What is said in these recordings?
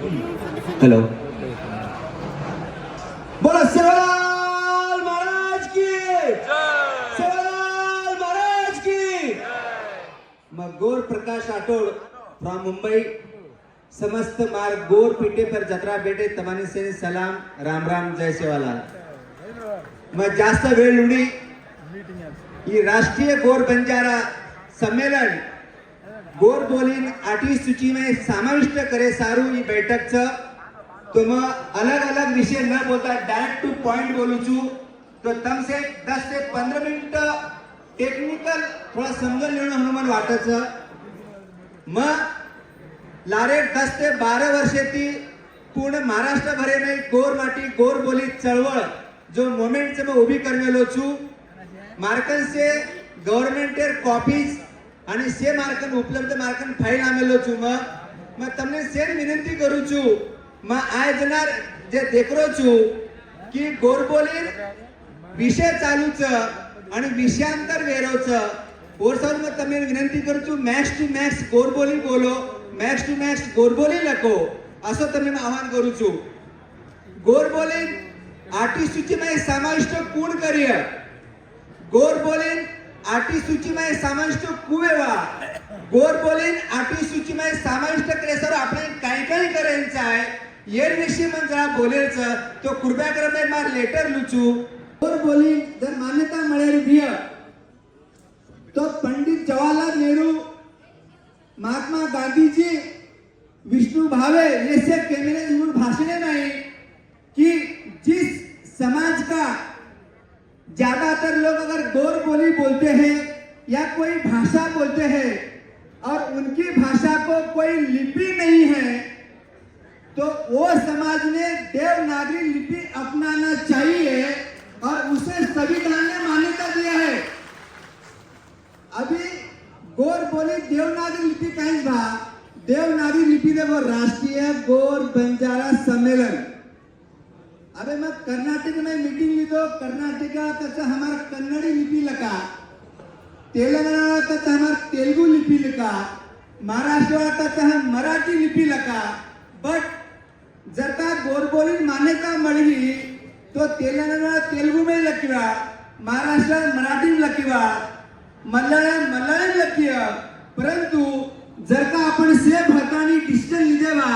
Hello, बोलो सेवालाल महाराज की, सेवालाल महाराज की। मग गोर प्रकाश राठोड फ्रॉम मुंबई, समस्त मार्ग गोर पीठे पर जत्रा बेटे तमानी से सलाम, राम राम, जय सेवालाल। मग जास्त वेळ लुडी ही राष्ट्रीय गोर बंजारा सम्मेलन गोर बोलीन आठी सूची में समाविष्ट करे सारू ई बैठक छ। तो मैं अलग अलग विषय न बोलता डायरेक्ट टू पॉइंट बोलू छू। तो तम से 10 से 15 मिनिट टेक्निकल थोड़ा समजून घेणं हनुमान वाटत छ। मग लारे 10 ते 12 वर्षेती पूर्ण महाराष्ट्र भरे में गोर माटी गोर बोली चळवळ जो मोमेंट से मैं उभी करवेलो छू। मार्कन से गव्हर्नमेंटेर कॉपीज आणि से मार्कन उपलब्ध मार्कन फाइल आमेलो छू। मग तमने सेन विनंती करू छू। मग आज जनार जे देखरो छू की गोरबोलीन विषय चालू छ आणि विषयांतर वेरो छ। और सर मैं तमने विनंती करू छू मैक्स टू मैक्स गोरबोली बोलो, मैक्स टू मैक्स गोरबोली लखो, असं तमने मैं आवाहन करू छू। गोरबोलीन आठी सूची में समाविष्ट कोण करिय, गोरबोलीन आठी सूची में समाविष्ट कुवेवा, गोरबोलीन आठी सूची में समाविष्ट करे सर આપણે काय काय करायचं आहे ये विषय मन जरा बोलेचं। तो कृपया करून मार लेटर लुचू। गोरबोलीन जर मान्यता मिळेल दिय तो पंडित जवाहरलाल नेहरू, महात्मा गांधी जी, विष्णु भावे ये सब कैबिनेट में भाषण नहीं कि जिस समाज का ज्यादातर लोग अगर गोर बोली बोलते हैं या कोई भाषा बोलते हैं और उनकी भाषा को कोई लिपि नहीं है तो वो समाज ने देवनागरी लिपि अपनाना चाहिए और उसे संविधान ने मान्यता दिया है। अभी गोर बोली देवनागरी लिपि कहीं भा देवनागरी लिपि ने वो राष्ट्रीय गोर बंजारा सम्मेलन। अबे मैं कर्नाटक में मीटिंग ली तो कर्नाटका का हमारा कन्नड़ी लिपि लगा, तेलंगाना का हमारा तेलुगु लिपि लगा, महाराष्ट्र का मराठी लिपि लगा। बट जर का गोरबोली मान्यता मिली तो तेलंगाना तेलुगु में लखीवा, महाराष्ट्र मराठी में लखीवा, मल्याळम मल्याळम लखीवा। परंतु जर का अपन से भतानी डिसीजन लीजेवा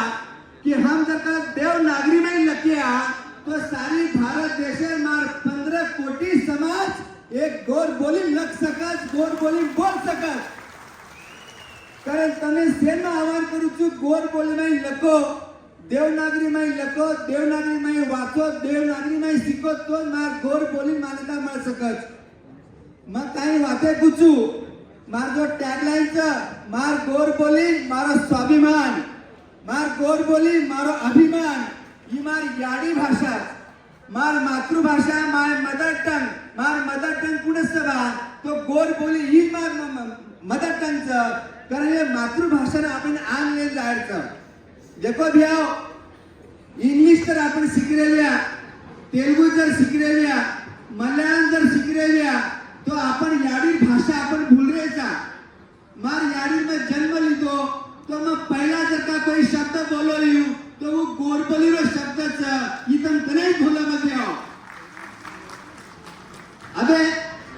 कि हम जर का देवनागरी में लखिया तो सारी भारत देश मार 15 कोटी समाज एक गोर बोली लख सकत, गोर बोली बोल सकत। कारण तने सेन में आह्वान करू छू गोर बोली में लखो, देवनागरी में लखो, देवनागरी में वाचो, देवनागरी में शिको तो मार गोर बोली मान्यता मिळ सकत। मग काही वाते पूछू मार जो टॅगलाइन छ मार गोर बोली मारो स्वाभिमान, मार गोर बोली मारो अभिमान। ही मार याडी भाषा, मार मातृभाषा, मार मदर टंग, मार मदर टंग कुणच बा तो गोर बोली ही मार मदर टंग छ। कारण ये मातृभाषा ने आपण आणले जायचं। देखो भैया इंग्लिश तर आपण शिकलेल्या, तेलुगू जर शिकलेल्या, मल्याळम जर शिकलेल्या तो आपण याडी भाषा आपण भूल रेचा। मार याडी में जन्म लीधो तो मैं पहला जर का कोई शब्द बोलो लियू तो वो गोरबोली रो शब्द छ इतन कने भूला मत आओ। अबे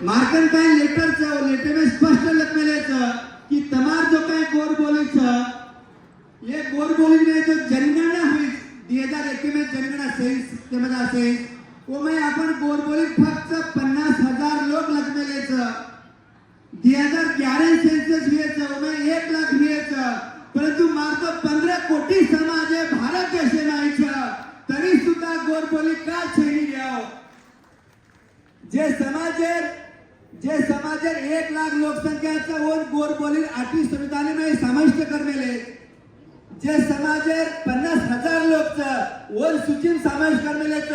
मार्कन का लेटर छ वो लेटर में स्पष्ट लिखले छ कि तमार जो काय गोरबोली छ ये गोरबोली में जो जनगणना हुई 2001 में जनगणना से वो में अपन गोरबोली फक्त 50,000 लोग लगमेले छ। 2011 सेंसस हुए छ वो में 1 लाख हुए छ। परंतु मात्र 15 कोटी समाज है भारत देश में छ तरी सुद्धा गोरबोली का छेनी जाओ। जे समाजेर 1 लाख लोकसंख्या वो गोरबोली आठी संविधान में समाविष्ट करमेले। जे समाजेर 50,000 लोक छ वो सूची समाविष्ट करमेले छ।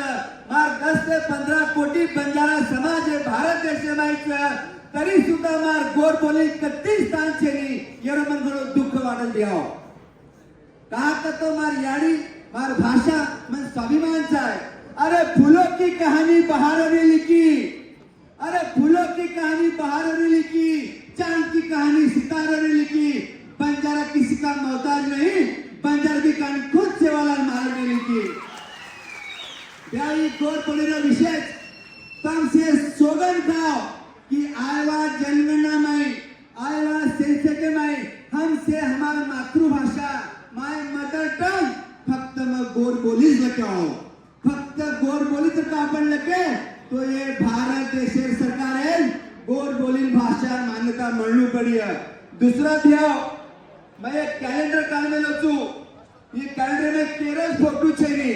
मार 10 से 15 कोटी बंजारा समाज है भारत देश में छ तरी सुद्धा मार गोरबोली 31 स्थान छेनी येरो मन घणो दुःख वाटल दियाओ। का तो मार याडी मार भाषा मन स्वाभिमान छाय। अरे फूलों की कहानी बहारों ने लिखी, अरे फूलों की कहानी बहारों ने लिखी, चांद की कहानी सितारों ने लिखी। बंजारा किसी का मोहताज नहीं, बंजारा की कहानी खुद से वाला त्याही गोर बोलीनो विशेष तुमसे सोगन खाओ कि आयवा जनगणना में आयवा सेंसके में हमसे हमारा मातृभाषा माय मदर टंग फक्त मग गोर बोलीच लक्याओ फक्त गोर बोली तर का आपण लके तो ये भारत देशेर सरकार है गोर बोली भाषा मान्यता मिळणू पड़ी है। दूसरा दिया मैं एक कैलेंडर काढले छु ये कैलेंडर में केरळ फोटो छेनी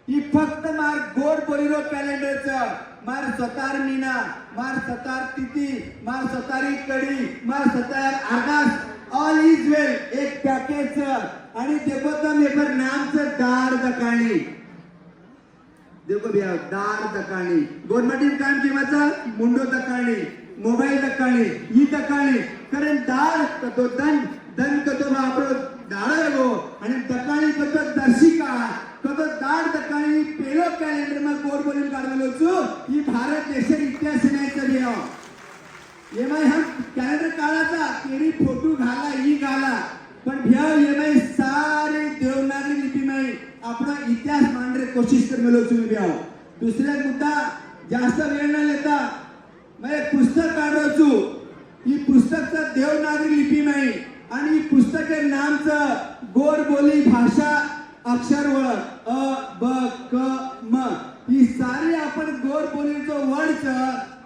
ये फक्त मार गोर बोलीनो कैलेंडरचा मार सतार मीना मार सतार तिथी मार सतारी कडी मार सतार आकाश ऑल इज वेल एक पॅकेज आणि देखो तुम एकर नामचं दार दकाणी देखो भैया दार दकाणी गवर्नमेंट काम किंवाचा मुंडो दकाणी मोबाईल दकाणी ही दकाणी कारण दार कतो दन कतो आपलो दार गो आणि दकाणी कतो दर्शिका कतो दार दकाणी पेलो कॅलेंडर में गोर बोलीन काढलेलो छु ही भारत देशाचा इतिहास नाही भैया ये मैं हम कैलेंडर काढाचा तेरी फोटो घाला ही घाला पण भैया ये मैं सारे देवनागरी लिपी में अपना इतिहास मांडने कोशिश कर मिलो छु भैया। दूसरा मुद्दा जास्त वेळ न लेता मैं एक पुस्तक काढलो छु ही पुस्तकचा देवनागरी लिपी में आणि पुस्तके नामचं गोर बोली भाषा अक्षर ओळख अ ब क म ही सारी आपण गोर बोलीचो वर्ड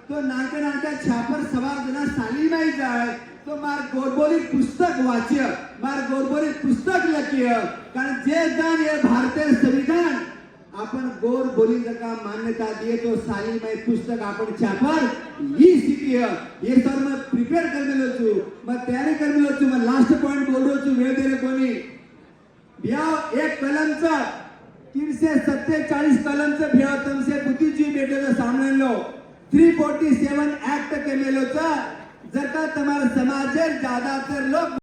तो नानक्या छापर सवार जना साली नाही जाय तो मार गोरबोली पुस्तक वाच्य मार गोरबोली पुस्तक लकिय कारण जे जण हे भारतीय संविधान आपण गोर बोलीचं का मान्यता दिए तो साली में पुस्तक आपण छापर ही सीखिय ये सर मैं प्रिपेयर कर मिलो छु मैं तैयारी कर मिलो छु मैं लास्ट पॉइंट बोल रहा छु वेळ देले कोणी भैया एक कलमचा 347 कलमचं भैया तुमसे बुद्धीजी बेटे सामने लो 347 एक्ट के मेलो जर का तुम्हारे समाज ज्यादातर लोग